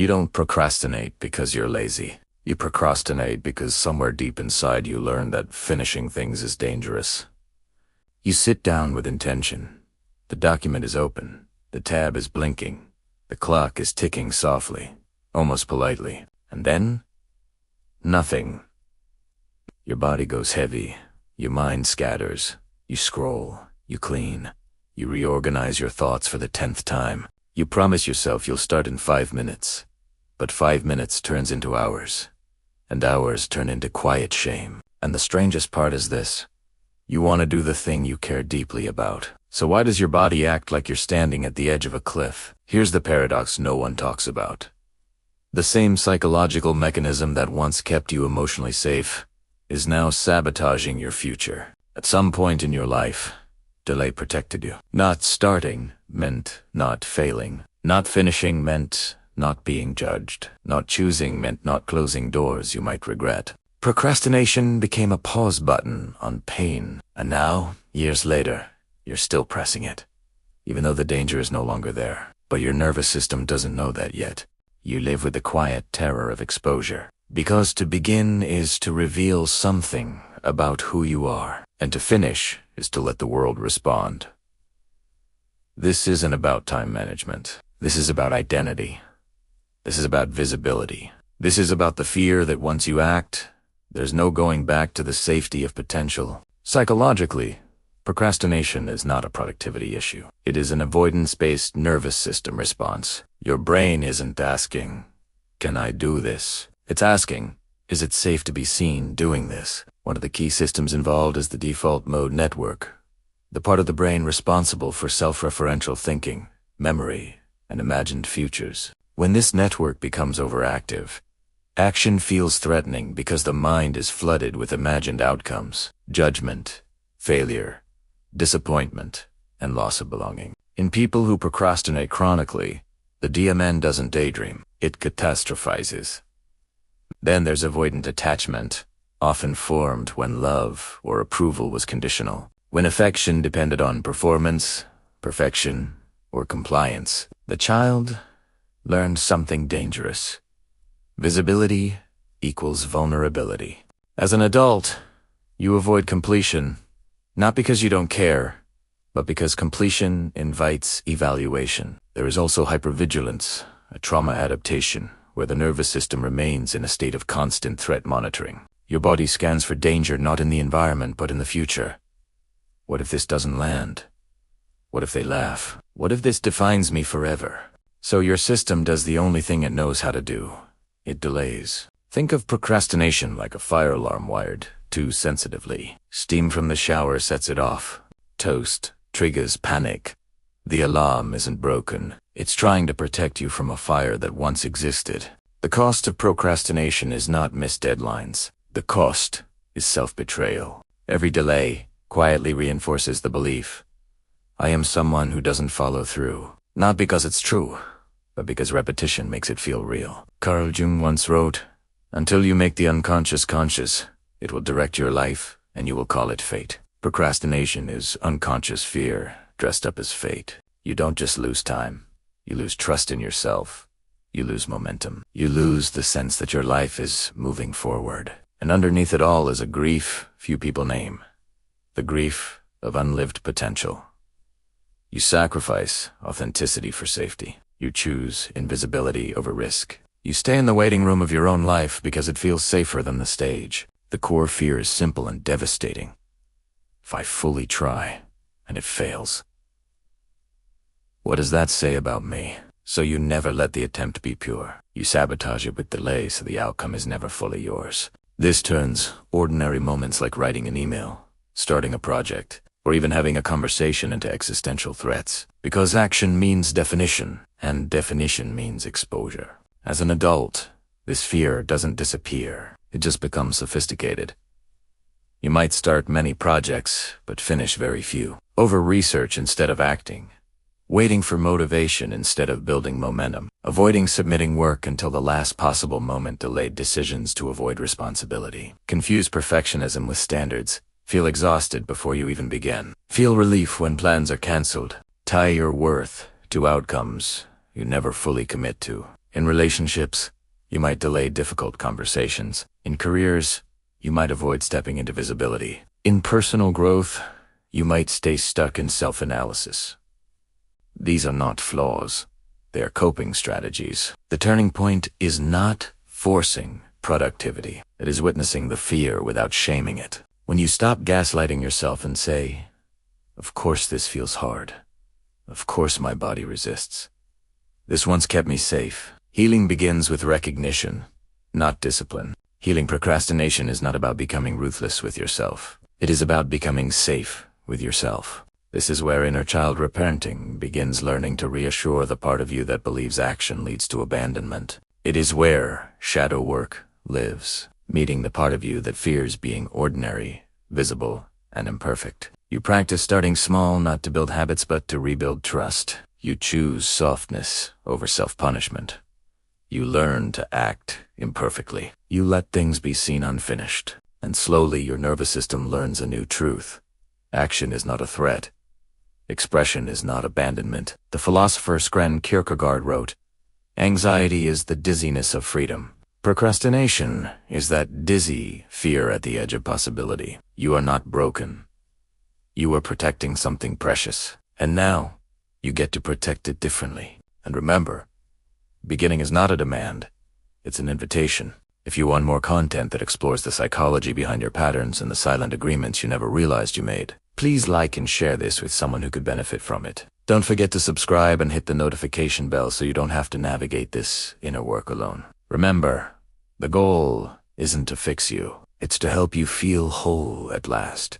You don't procrastinate because you're lazy. You procrastinate because somewhere deep inside you learn that finishing things is dangerous. You sit down with intention. The document is open. The tab is blinking. The clock is ticking softly, almost politely. And then, nothing. Your body goes heavy. Your mind scatters. You scroll. You clean. You reorganize your thoughts for the 10th time. You promise yourself you'll start in 5 minutes. But 5 minutes turns into hours. And hours turn into quiet shame. And the strangest part is this. You want to do the thing you care deeply about. So why does your body act like you're standing at the edge of a cliff? Here's the paradox no one talks about. The same psychological mechanism that once kept you emotionally safe is now sabotaging your future. At some point in your life, delay protected you. Not starting meant not failing. Not finishing meant not being judged. Not choosing meant not closing doors you might regret. Procrastination became a pause button on pain. And now, years later, you're still pressing it, even though the danger is no longer there. But your nervous system doesn't know that yet. You live with the quiet terror of exposure. Because to begin is to reveal something about who you are, and to finish is to let the world respond. This isn't about time management. This is about identity. This is about visibility. This is about the fear that once you act, there's no going back to the safety of potential. Psychologically, procrastination is not a productivity issue. It is an avoidance-based nervous system response. Your brain isn't asking, "Can I do this?" It's asking, "Is it safe to be seen doing this?" One of the key systems involved is the default mode network, the part of the brain responsible for self-referential thinking, memory, and imagined futures. When this network becomes overactive, action feels threatening because the mind is flooded with imagined outcomes, judgment, failure, disappointment, and loss of belonging. In people who procrastinate chronically, the DMN doesn't daydream, it catastrophizes. Then there's avoidant attachment, often formed when love or approval was conditional, when affection depended on performance, perfection, or compliance. The child learned something dangerous. Visibility equals vulnerability. As an adult, you avoid completion, not because you don't care, but because completion invites evaluation. There is also hypervigilance, a trauma adaptation, where the nervous system remains in a state of constant threat monitoring. Your body scans for danger not in the environment but in the future. What if this doesn't land? What if they laugh? What if this defines me forever? So your system does the only thing it knows how to do. It delays. Think of procrastination like a fire alarm wired too sensitively. Steam from the shower sets it off. Toast triggers panic. The alarm isn't broken. It's trying to protect you from a fire that once existed. The cost of procrastination is not missed deadlines. The cost is self-betrayal. Every delay quietly reinforces the belief, I am someone who doesn't follow through. Not because it's true, but because repetition makes it feel real. Carl Jung once wrote, "Until you make the unconscious conscious, it will direct your life and you will call it fate." Procrastination is unconscious fear dressed up as fate. You don't just lose time. You lose trust in yourself. You lose momentum. You lose the sense that your life is moving forward. And underneath it all is a grief few people name. The grief of unlived potential. You sacrifice authenticity for safety. You choose invisibility over risk. You stay in the waiting room of your own life because it feels safer than the stage. The core fear is simple and devastating. If I fully try, and it fails, what does that say about me? So you never let the attempt be pure. You sabotage it with delay so the outcome is never fully yours. This turns ordinary moments like writing an email, starting a project, or even having a conversation into existential threats. Because action means definition, and definition means exposure. As an adult, this fear doesn't disappear. It just becomes sophisticated. You might start many projects, but finish very few. Over-research instead of acting. Waiting for motivation instead of building momentum. Avoiding submitting work until the last possible moment. Delayed decisions to avoid responsibility. Confuse perfectionism with standards. Feel exhausted before you even begin. Feel relief when plans are canceled. Tie your worth to outcomes you never fully commit to. In relationships, you might delay difficult conversations. In careers, you might avoid stepping into visibility. In personal growth, you might stay stuck in self-analysis. These are not flaws. They are coping strategies. The turning point is not forcing productivity. It is witnessing the fear without shaming it. When you stop gaslighting yourself and say, "Of course this feels hard. Of course my body resists. This once kept me safe." Healing begins with recognition, not discipline. Healing procrastination is not about becoming ruthless with yourself. It is about becoming safe with yourself. This is where inner child reparenting begins, learning to reassure the part of you that believes action leads to abandonment. It is where shadow work lives, meeting the part of you that fears being ordinary, visible, and imperfect. You practice starting small, not to build habits but to rebuild trust. You choose softness over self-punishment. You learn to act imperfectly. You let things be seen unfinished. And slowly your nervous system learns a new truth. Action is not a threat. Expression is not abandonment. The philosopher Søren Kierkegaard wrote, "Anxiety is the dizziness of freedom. Procrastination is that dizzy fear at the edge of possibility." You are not broken. You are protecting something precious. And now, you get to protect it differently. And remember, beginning is not a demand. It's an invitation. If you want more content that explores the psychology behind your patterns and the silent agreements you never realized you made, please like and share this with someone who could benefit from it. Don't forget to subscribe and hit the notification bell so you don't have to navigate this inner work alone. Remember, the goal isn't to fix you. It's to help you feel whole at last.